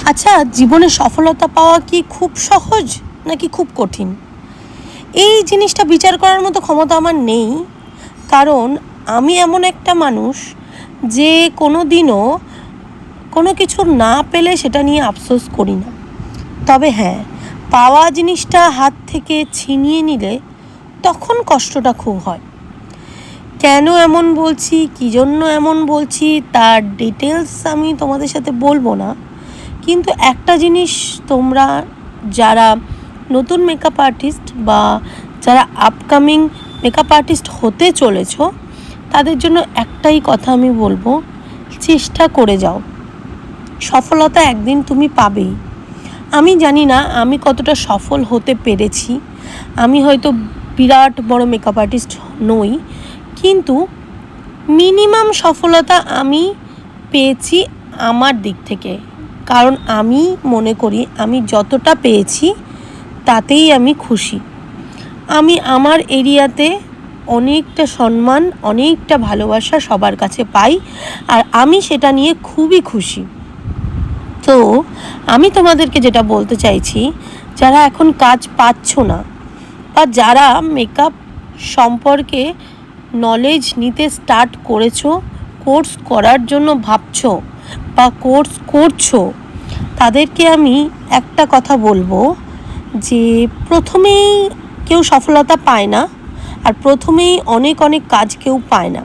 আচ্ছা, জীবনে সফলতা পাওয়া কি খুব সহজ নাকি খুব কঠিন? এই জিনিসটা বিচার করার মতো ক্ষমতা আমার নেই। কারণ আমি এমন একটা মানুষ যে কোনো দিনও কোনো কিছু না পেলে সেটা নিয়ে আফসোস করি না। তবে হ্যাঁ, পাওয়া জিনিসটা হাত থেকে ছিনিয়ে নিলে তখন কষ্টটা খুব হয়। কেন এমন বলছি, কী জন্য এমন বলছি তার ডিটেলস আমি তোমাদের সাথে বলবো না। কিন্তু একটা জিনিস, তোমরা যারা নতুন মেকআপ আর্টিস্ট বা যারা আপকামিং মেকআপ আর্টিস্ট হতে চলেছ, তাদের জন্য একটাই কথা আমি বলবো, চেষ্টা করে যাও। সফলতা একদিন তুমি পাবেই। আমি জানি না আমি কতটা সফল হতে পেরেছি, আমি হয়তো বিরাট বড় মেকআপ আর্টিস্ট নই, কিন্তু মিনিমাম সফলতা আমি পেয়েছি আমার দিক থেকে। কারণ আমি মনে করি আমি যতটা পেয়েছি তাতেই আমি খুশি। আমি আমার এরিয়াতে অনেকটা সম্মান, অনেকটা ভালোবাসা সবার কাছে পাই, আর আমি সেটা নিয়ে খুবই খুশি। তো আমি তোমাদেরকে যেটা বলতে চাইছি, যারা এখন কাজ পাচ্ছ না বা যারা মেকআপ সম্পর্কে নলেজ নিতে স্টার্ট করেছো, কোর্স করার জন্য ভাবছো বা কোর্স করছো, তাদেরকে আমি একটা কথা বলবো যে প্রথমেই কেউ সফলতা পায় না, আর প্রথমেই অনেক অনেক কাজ কেউ পায় না।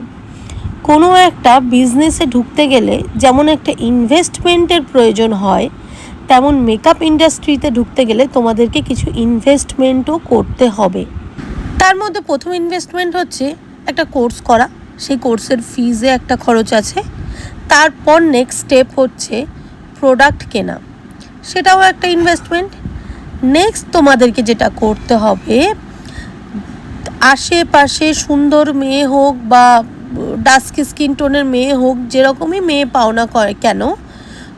কোনো একটা বিজনেসে ঢুকতে গেলে যেমন একটা ইনভেস্টমেন্টের প্রয়োজন হয়, তেমন মেকআপ ইন্ডাস্ট্রিতে ঢুকতে গেলে তোমাদেরকে কিছু ইনভেস্টমেন্টও করতে হবে। তার মধ্যে প্রথম ইনভেস্টমেন্ট হচ্ছে একটা কোর্স করা, সেই কোর্সের ফিজে একটা খরচ আছে। তারপর নেক্সট স্টেপ হচ্ছে প্রোডাক্ট কেনা, সেটাও একটা ইনভেস্টমেন্ট। নেক্সট তোমাদেরকে যেটা করতে হবে, আশেপাশে সুন্দর মেয়ে হোক বা ডাস্ক স্কিন টোনের মেয়ে হোক, যেরকমই মেয়ে পাও না কেন,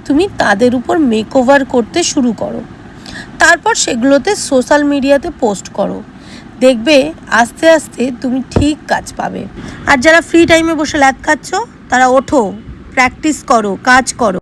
তুমি তাদের উপর মেকওভার করতে শুরু করো। তারপর সেগুলোতে সোশ্যাল মিডিয়াতে পোস্ট করো। দেখবে আস্তে আস্তে তুমি ঠিক কাজ পাবে। আর যারা ফ্রি টাইমে বসে ল্যাদ খাচ্ছ, তারা ওঠো, প্র্যাকটিস করো, কাজ করো।